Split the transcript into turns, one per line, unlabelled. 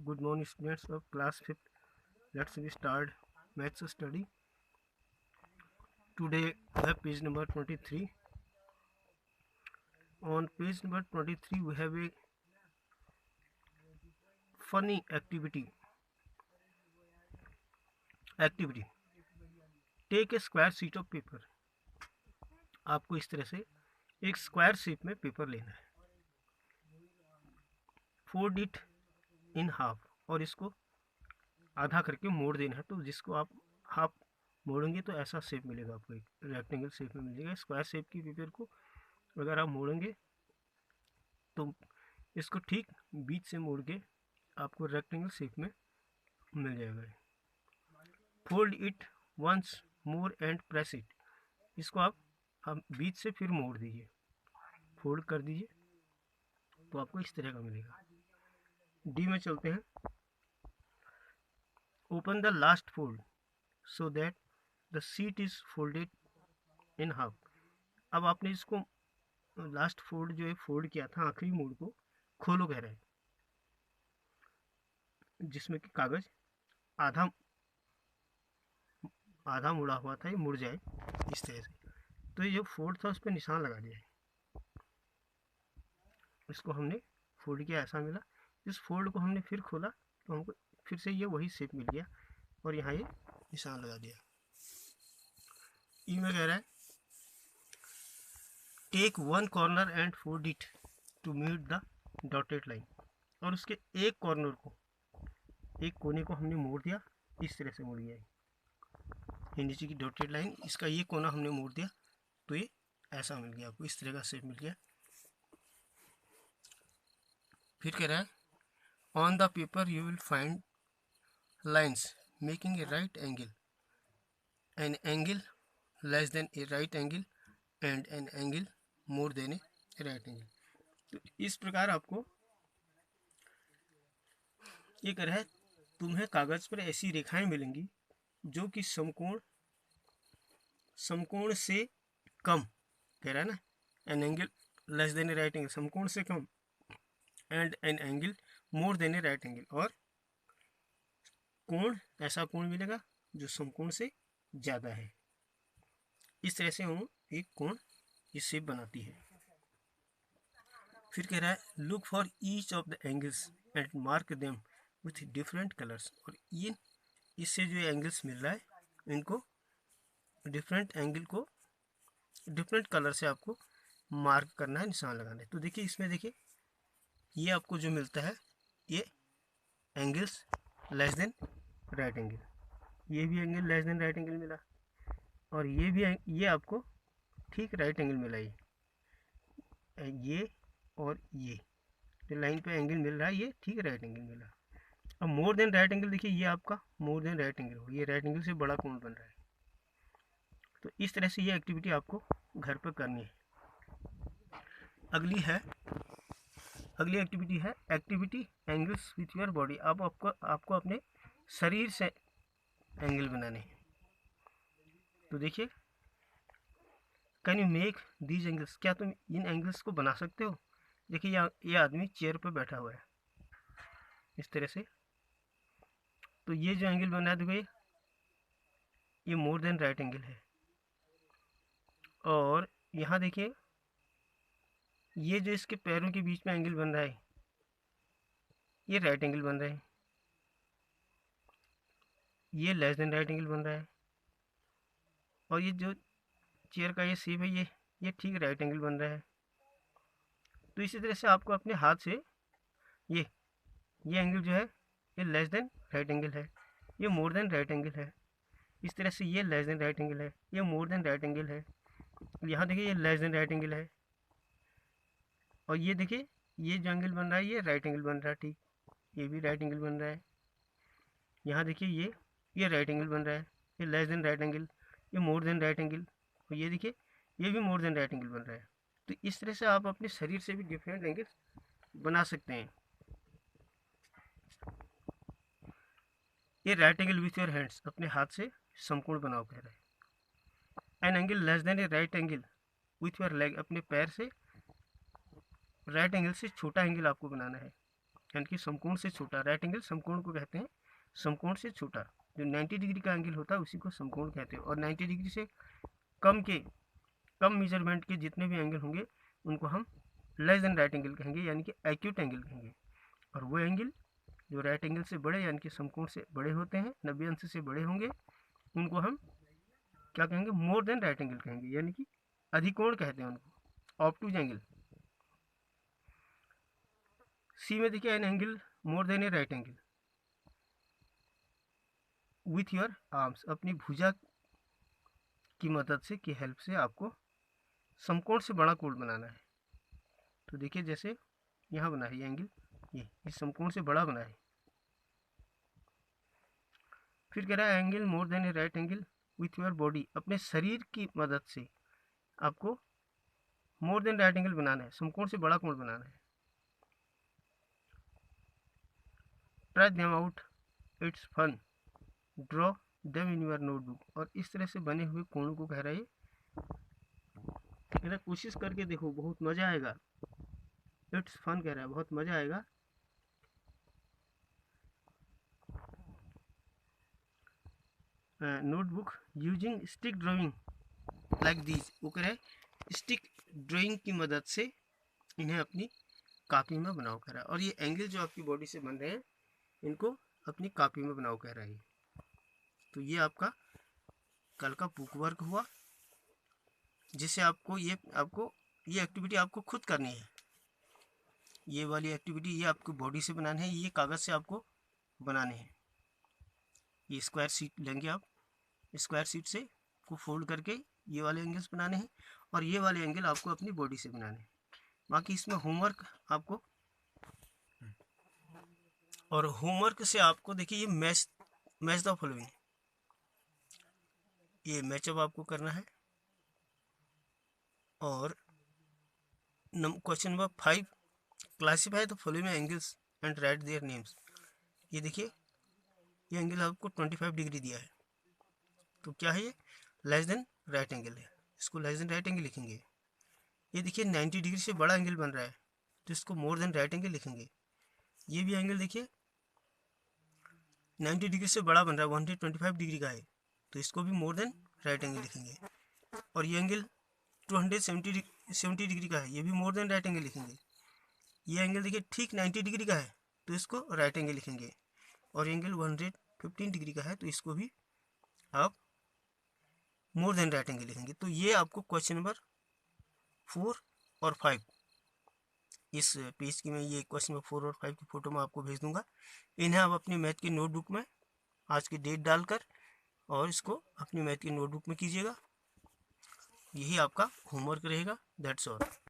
Good morning, students of class 5th. Let's we start maths study. Today we have page number 23. On page number 23 we have a funny activity. Take a square sheet of paper. आपको इस तरह से एक square shape में paper लेना है. Fold it in half और इसको आधा करके मोड़ देना है. तो जिसको आप हाफ मोड़ेंगे तो ऐसा शेप मिलेगा आपको, एक रेक्टेंगल शेप में मिलेगा. स्क्वायर शेप की पेपर को अगर आप मोड़ेंगे तो इसको ठीक बीच से मोड़ के आपको रेक्टेंगल शेप में मिल जाएगा. Fold it once more and press it. इसको आप बीच से फिर मोड़ दीजिए, फोल्ड कर दीजिए तो आपको इस तरह का मिलेगा. डी में चलते हैं. Open the last fold so that the sheet is folded in half. अब आपने इसको लास्ट फोल्ड जो है फोल्ड किया था, आखिरी मोड़ को खोलो कह रहे हैं, जिसमें कि कागज आधा मुड़ा हुआ था, ये मुड़ जाए इस तरह से. तो ये जो फोल्ड था उस पर निशान लगा दिया है. इसको हमने फोल्ड किया, ऐसा मिला. इस फोल्ड को हमने फिर खोला तो हमको फिर से ये वही शेप मिल गया और यहाँ ये निशान लगा दिया. ई में कह रहा है take one corner and fold it to meet the dotted line. और उसके एक कॉर्नर को, एक कोने को हमने मोड़ दिया, इस तरह से मोड़ दिया है. ये नीचे की डॉटेड लाइन, इसका ये कोना हमने मोड़ दिया तो ये ऐसा मिल गया, आपको इस तरह का शेप मिल गया. फिर कह रहा है on the paper you will find lines making a right angle, N angle less than a right angle and an angle more than a right angle. तो इस प्रकार आपको ये कह रहा है तुम्हें कागज पर ऐसी रेखाएं मिलेंगी जो कि समकोण से कम, कह रहा है ना, an angle less than a right angle, समकोण से कम, and an angle more than a right angle, और कोण, ऐसा कोण मिलेगा जो समकोण से ज़्यादा है. इस तरह से हम एक कोण ये शेप बनाती है. फिर कह रहा है look for each of the angles and mark them with different colours. और ये इससे जो एंगल्स मिल रहा है इनको डिफरेंट एंगल को डिफरेंट कलर से आपको मार्क करना है, निशान लगाना है. तो देखिए इसमें देखिए ये आपको जो मिलता है ये angles less than right angle, ये भी angle less then right angle मिला, और ये भी ये आपको ठीक राइट एंगल मिला. ये और ये जो लाइन पे एंगल मिल रहा है ये ठीक राइट एंगल मिला. अब मोर देन राइट एंगल देखिए ये आपका मोर देन राइट एंगल हो, ये राइट एंगल से बड़ा कोण बन रहा है. तो इस तरह से ये एक्टिविटी आपको घर पर करनी है. अगली एक्टिविटी है activity angles with your body. अब आपको अपने शरीर से एंगल बनाने हैं. तो देखिए can you make these angles, क्या तुम इन एंगल्स को बना सकते हो. देखिए ये आदमी चेयर पर बैठा हुआ है इस तरह से. तो ये जो एंगल बना है देखो ये मोर देन राइट एंगल है. और यहाँ देखिए ये जो इसके पैरों के बीच में एंगल बन रहा है ये राइट एंगल बन रहा है, ये लेस देन राइट एंगल बन रहा है. और ये जो चेयर का ये शेप है ये ठीक राइट एंगल बन रहा है. तो इसी तरह से आपको अपने हाथ से ये एंगल जो है ये लेस देन राइट एंगल है, ये मोर देन राइट एंगल है. इस तरह से ये लेस देन राइट एंगल है, ये मोर देन राइट एंगल है. यहाँ देखिए ये लेस देन राइट एंगल है, और ये देखिए ये जो एंगल बन रहा है ये राइट एंगल बन रहा है, ठीक, ये भी राइट एंगल बन रहा है. यहाँ देखिए ये राइट एंगल बन रहा है, ये लेस देन राइट एंगल, ये मोर देन राइट एंगल, और ये देखिए ये भी मोर देन राइट एंगल बन रहा है. तो इस तरह से आप अपने शरीर से भी डिफरेंट एंगल बना सकते हैं. ये right angle with your hands, अपने हाथ से समकोण बनाओ कह रहा है. N angle less than a right angle with your leg, अपने पैर से राइट एंगल से छोटा एंगल आपको बनाना है. यानी कि समकोण से छोटा। राइट एंगल समकोण को कहते हैं समकोण से छोटा। जो 90 डिग्री का एंगल होता है उसी को समकोण कहते हैं। और 90 डिग्री से कम मेजरमेंट के जितने भी एंगल होंगे उनको हम लेस देन राइट एंगल कहेंगे, यानी कि एक्यूट एंगल कहेंगे। और वो एंगल जो राइट एंगल से बड़े यानी कि समकोण से बड़े होते हैं, 90 अंश से बड़े होंगे, उनको हम क्या कहेंगे, मोर देन राइट एंगल कहेंगे, यानी कि अधिकोण कहते हैं उनको, ऑब्टूज एंगल। सी में देखिए N angle more than a right angle with your arms, अपनी भुजा की मदद से, की हेल्प से आपको समकोण से बड़ा कोण बनाना है। तो देखिए जैसे यहाँ बना है ये एंगल, ये इस समकोण से बड़ा बना है। फिर कह रहा है angle more than a right angle with your body, अपने शरीर की मदद से आपको मोर देन राइट एंगल बनाना है, समकोण से बड़ा कोण बनाना है। Try them out, it's fun, draw them in your notebook. और इस तरह से बने हुए कोणों को कह रहा है कोशिश करके देखो, बहुत मजा आएगा। इट्स फन कह रहा है, बहुत मजा आएगा। Notebook using stick drawing like this, वो कह रहा है स्टिक ड्राइंग की मदद से इन्हें अपनी कॉपी में बनाओ कह रहा है। और ये एंगल जो आपकी बॉडी से बन रहे हैं इनको अपनी कॉपी में बनाओ कह रहा है। तो ये आपका कल का बुक वर्क हुआ, जिससे आपको ये एक्टिविटी आपको खुद करनी है। ये वाली एक्टिविटी ये आपको बॉडी से बनानी है, ये कागज़ से आपको बनाने हैं। ये स्क्वायर शीट लेंगे आप, स्क्वायर शीट से को फोल्ड करके ये वाले एंगल्स बनाने हैं और ये वाले एंगल आपको अपनी बॉडी से बनाने हैं। बाकी इसमें होमवर्क आपको, और होमवर्क से आपको देखिए ये मैच द फॉलोइंग, ये मैचअप आपको करना है। और question number 5, classify the following angles and right their names. ये देखिए ये एंगल आपको 25 डिग्री दिया है, तो क्या है ये लेस देन राइट एंगल है, इसको लेस देन राइट एंगल लिखेंगे। ये देखिए 90 डिग्री से बड़ा एंगल बन रहा है तो इसको मोर देन राइट एंगल लिखेंगे। ये भी एंगल देखिए 90 डिग्री से बड़ा बन रहा है, 125 डिग्री का है, तो इसको भी मोर देन राइट एंगल लिखेंगे। और ये एंगल 270 डिग्री का है, ये भी मोर देन राइट एंगल लिखेंगे। ये एंगल देखिए ठीक 90 डिग्री का है तो इसको राइट एंगल लिखेंगे। और एंगल 115 डिग्री का है तो इसको भी आप मोर देन राइट एंगल लिखेंगे। तो ये आपको क्वेश्चन नंबर 4 और 5 इस पेज की मैं ये क्वेश्चन नंबर 4 और 5 की फ़ोटो मैं आपको भेज दूंगा। इन्हें आप अपनी मैथ की नोटबुक में आज की डेट डालकर और इसको अपनी मैथ की नोटबुक में कीजिएगा। यही आपका होमवर्क रहेगा। That's all.